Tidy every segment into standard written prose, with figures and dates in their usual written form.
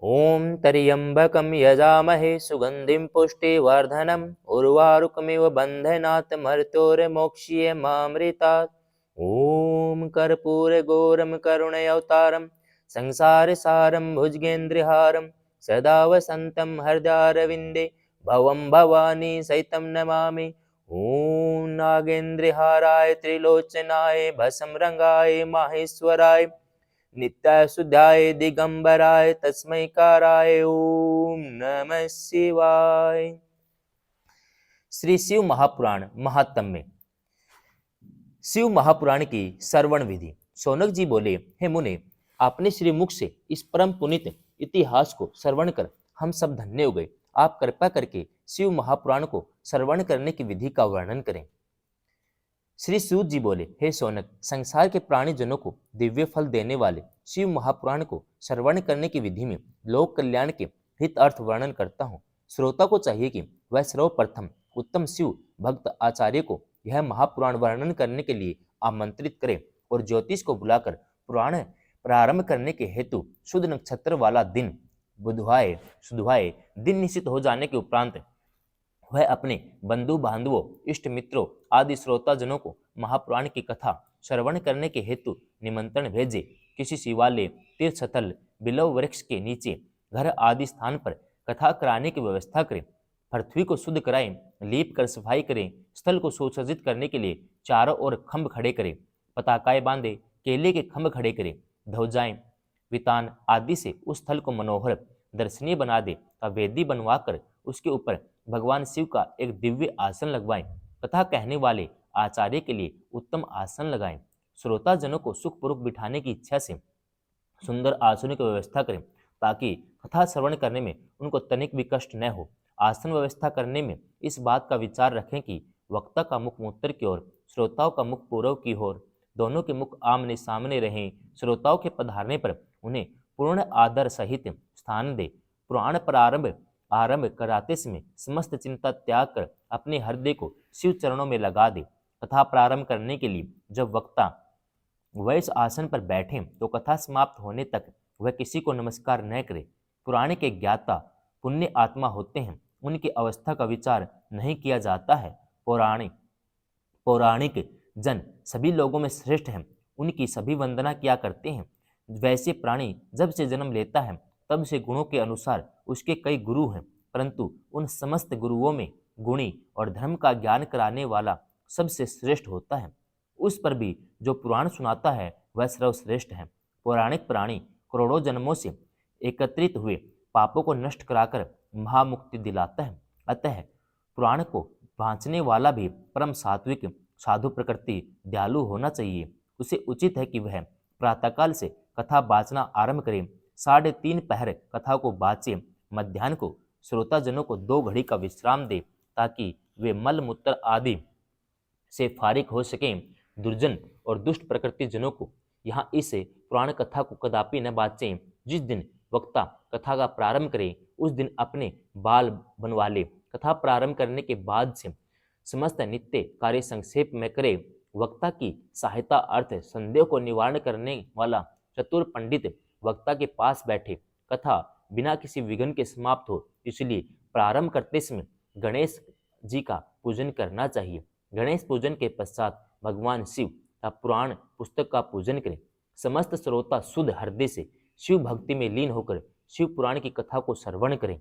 ॐ त्र्यम्बकं यजामहे सुगन्धिं पुष्टिवर्धनम् उर्वारुकमिव बन्धनात् मर्त्योर्मोक्ष्यमामृतात्। ॐ कर्पूरगौरं करुणयावतारं संसारसारं भुजगेन्द्रहारं सदा वसन्तं हृदयारविन्दे भवं भवानी सहितं नमामि। ॐ नागेन्द्रहाराय त्रिलोचनाय भस्मरङ्गाय माहेश्वराय नित्याय शुद्धाय दिगंबराय तस्मै काराय ओम नमः शिवाय। श्री शिव महापुराण महात्म्य। शिव महापुराण की श्रवण विधि। शौनक जी बोले, हे मुने, आपने श्री मुख से इस परम पुनीत इतिहास को श्रवण कर हम सब धन्य हो गए। आप कृपा करके शिव महापुराण को श्रवण करने की विधि का वर्णन करें। श्री सूत जी बोले, हे शौनक, संसार के प्राणी जनों को दिव्य फल देने वाले शिव महापुराण को श्रवण करने की विधि में लोक कल्याण के हित अर्थ वर्णन करता हूँ। श्रोता को चाहिए कि वह सर्वप्रथम उत्तम शिव भक्त आचार्य को यह महापुराण वर्णन करने के लिए आमंत्रित करे और ज्योतिष को बुलाकर पुराण प्रारंभ करने के हेतु शुद्ध नक्षत्र वाला दिन बुधवार दिन निश्चित हो जाने के उपरांत वह अपने बंधु बांधवों, इष्ट मित्रों आदि श्रोता जनों को महापुराण की कथा श्रवण करने के हेतु निमंत्रण भेजे। किसी शिवालय, तीर्थ स्थल, बिलव वृक्ष के नीचे, घर आदि स्थान पर कथा कराने की व्यवस्था करें। पृथ्वी को शुद्ध कराएं, लीप कर सफाई करें। स्थल को सुसज्जित करने के लिए चारों ओर खंभ खड़े करें, पताकाएं बांधे, केले के खंभ खड़े करें, ध्वजाएं, वितान आदि से उस स्थल को मनोहर दर्शनीय बना दे। वेदी बनवाकर उसके ऊपर भगवान शिव का एक दिव्य आसन लगवाएं। कथा कहने वाले आचार्य के लिए उत्तम आसन लगाएं। श्रोता जनों को सुखपूर्वक बिठाने की इच्छा से सुंदर आसनों की व्यवस्था करें ताकि कथा श्रवण करने में उनको तनिक भी कष्ट न हो। आसन व्यवस्था करने में इस बात का विचार रखें कि वक्ता का मुख उत्तर की ओर, श्रोताओं का मुख पूर्व की ओर, दोनों के मुख आमने सामने रहें। श्रोताओं के पधारने पर उन्हें पूर्ण आदर सहित स्थान दे। पुराण आरंभ कराते समय समस्त चिंता त्याग कर अपने हृदय को शिव चरणों में लगा दे। कथा प्रारंभ करने के लिए जब वक्ता वह इस आसन पर बैठे तो कथा समाप्त होने तक वह किसी को नमस्कार न करे। पुराण के ज्ञाता पुण्य आत्मा होते हैं, उनकी अवस्था का विचार नहीं किया जाता है। पौराणिक जन सभी लोगों में श्रेष्ठ हैं, उनकी सभी वंदना किया करते हैं। वैसे प्राणी जब से जन्म लेता है तब से गुणों के अनुसार उसके कई गुरु हैं, परंतु उन समस्त गुरुओं में गुणी और धर्म का ज्ञान कराने वाला सबसे श्रेष्ठ होता है। उस पर भी जो पुराण सुनाता है वह सर्वश्रेष्ठ है। पौराणिक प्राणी करोड़ों जन्मों से एकत्रित हुए पापों को नष्ट कराकर महामुक्ति दिलाता है। अतः पुराण को वांचने वाला भी परम सात्विक साधु प्रकृति दयालु होना चाहिए। उसे उचित है कि वह प्रातःकाल से कथा वाचना आरंभ करे, 3:30 पहर कथा को बाचे, मध्याह्न को श्रोताजनों को 2 घड़ी का विश्राम दे ताकि वे मल मूत्र आदि से फारिग हो सकें। दुर्जन और दुष्ट प्रकृति जनों को यहाँ इस पुराण कथा को कदापि न बाचें। जिस दिन वक्ता कथा का प्रारंभ करे उस दिन अपने बाल बनवा ले। कथा प्रारंभ करने के बाद से समस्त नित्य कार्य संक्षेप में करे। वक्ता की सहायता अर्थ संदेह को निवारण करने वाला चतुर पंडित वक्ता के पास बैठे। कथा बिना किसी विघ्न के समाप्त हो, इसलिए प्रारंभ करते समय गणेश जी का पूजन करना चाहिए। गणेश पूजन के पश्चात भगवान शिव का पुराण पुस्तक का पूजन करें। समस्त श्रोता शुद्ध हृदय से शिव भक्ति में लीन होकर शिव पुराण की कथा को श्रवण करें।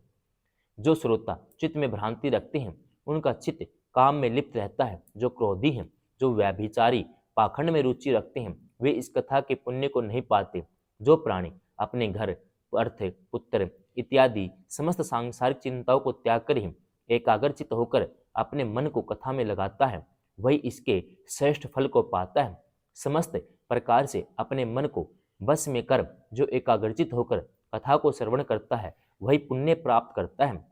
जो श्रोता चित्त में भ्रांति रखते हैं उनका चित्त काम में लिप्त रहता है। जो क्रोधी हैं, जो व्यभिचारी पाखंड में रुचि रखते हैं, वे इस कथा के पुण्य को नहीं पाते। जो प्राणी अपने घर, अर्थ, पुत्र इत्यादि समस्त सांसारिक चिंताओं को त्याग कर ही एकाग्रचित होकर अपने मन को कथा में लगाता है, वही इसके श्रेष्ठ फल को पाता है। समस्त प्रकार से अपने मन को बस में कर जो एकाग्रचित होकर कथा को श्रवण करता है वही पुण्य प्राप्त करता है।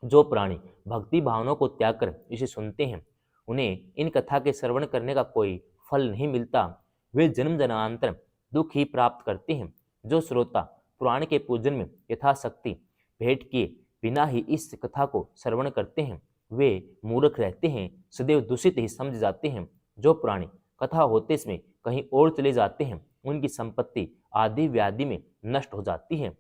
जो प्राणी भक्ति भावनाओं को त्याग कर इसे सुनते हैं उन्हें इन कथा के श्रवण करने का कोई फल नहीं मिलता, वे जन्म जन्मांतर दुख ही प्राप्त करते हैं। जो श्रोता पुराण के पूजन में यथाशक्ति भेंट किए बिना ही इस कथा को श्रवण करते हैं वे मूर्ख रहते हैं, सदैव दूषित ही समझ जाते हैं। जो प्राणी कथा होते समय कहीं और चले जाते हैं उनकी संपत्ति आदि व्याधि में नष्ट हो जाती है।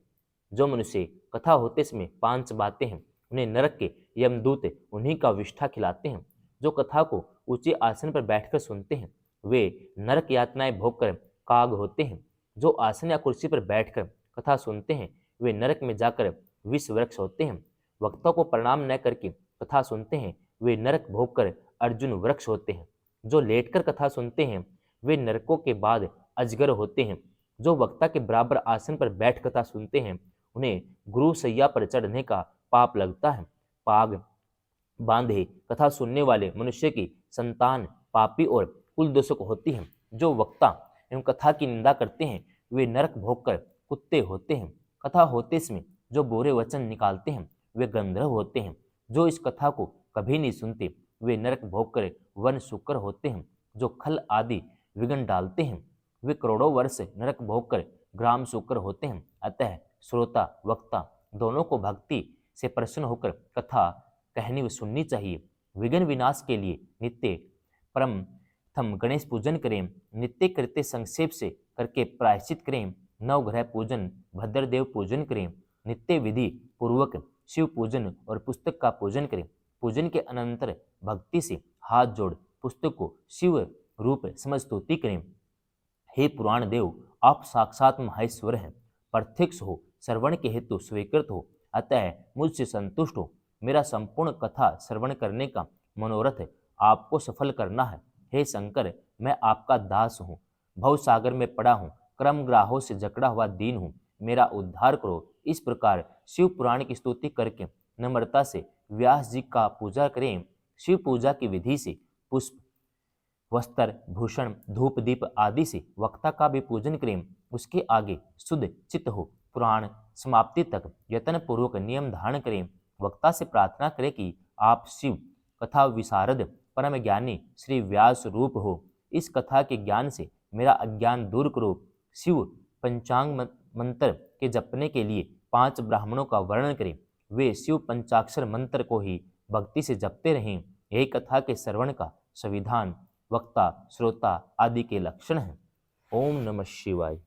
जो मनुष्य कथा होते समय 5 बातें हैं, उन्हें नरक के यमदूत उन्हीं का विष्ठा खिलाते हैं। जो कथा को ऊंचे आसन पर बैठकर सुनते हैं, वे नरक यातनाएं भोगकर काग होते हैं। जो आसन या कुर्सी पर बैठकर कथा सुनते हैं, वे नरक में जाकर विष वृक्ष होते हैं। वक्ता को प्रणाम न करके कथा सुनते हैं, वे नरक भोगकर अर्जुन वृक्ष होते हैं। जो लेटकर कथा सुनते हैं, वे नरकों के बाद अजगर होते हैं। जो वक्ता के बराबर आसन पर बैठ कथा सुनते हैं, उन्हें गुरु सैया पर चढ़ने का पाप लगता है। पाग बांधे कथा सुनने वाले मनुष्य की संतान पापी और कुल दोषक होती है। जो वक्ता एवं कथा की निंदा करते हैं, वे नरक भोगकर कुत्ते होते हैं। कथा होते समय जो बुरे वचन निकालते हैं, वे गंधर्व होते हैं। जो इस कथा को कभी नहीं सुनते, वे नरक भोगकर वन शुकर होते हैं। जो खल आदि विघ्न डालते हैं, वे करोड़ों वर्ष नरक भोगकर ग्राम शुकर होते हैं। अतः श्रोता वक्ता दोनों को भक्ति से प्रसन्न होकर कथा कहनी व सुननी चाहिए। विघ्न विनाश के लिए नित्य परम थम गणेश पूजन करें। नित्य कृत्य संक्षेप से करके प्रायश्चित करें। नवग्रह पूजन भद्रदेव पूजन करें। नित्य विधि पूर्वक शिव पूजन और पुस्तक का पूजन करें। पूजन के अनंतर भक्ति से हाथ जोड़ पुस्तक को शिव रूप समझ स्तुति करें। हे पुराण देव, आप साक्षात महेश्वर हैं, प्रत्यक्ष हो, श्रवण के हेतु स्वीकृत हो, अतः मुझसे संतुष्ट हो। मेरा संपूर्ण कथा श्रवण करने का मनोरथ आपको सफल करना है। हे शंकर, मैं आपका दास हूँ, भव सागर में पड़ा हूँ, क्रम ग्राहों से जकड़ा हुआ दीन हूँ, मेरा उद्धार करो। इस प्रकार शिव पुराण की स्तुति करके नम्रता से व्यास जी का पूजा करें। शिव पूजा की विधि से पुष्प वस्त्र भूषण धूप दीप आदि से वक्ता का भी पूजन करें। उसके आगे शुद्ध चित्त हो पुराण समाप्ति तक यत्न पूर्वक नियम धारण करें। वक्ता से प्रार्थना करें कि आप शिव कथा विशारद परम ज्ञानी श्री व्यास रूप हो। इस कथा के ज्ञान से मेरा अज्ञान दूर करो। शिव पंचांग मंत्र के जपने के लिए 5 ब्राह्मणों का वर्णन करें। वे शिव पंचाक्षर मंत्र को ही भक्ति से जपते रहें। यही कथा के श्रवण का संविधान वक्ता श्रोता आदि के लक्षण हैं। ओम नमः शिवाय।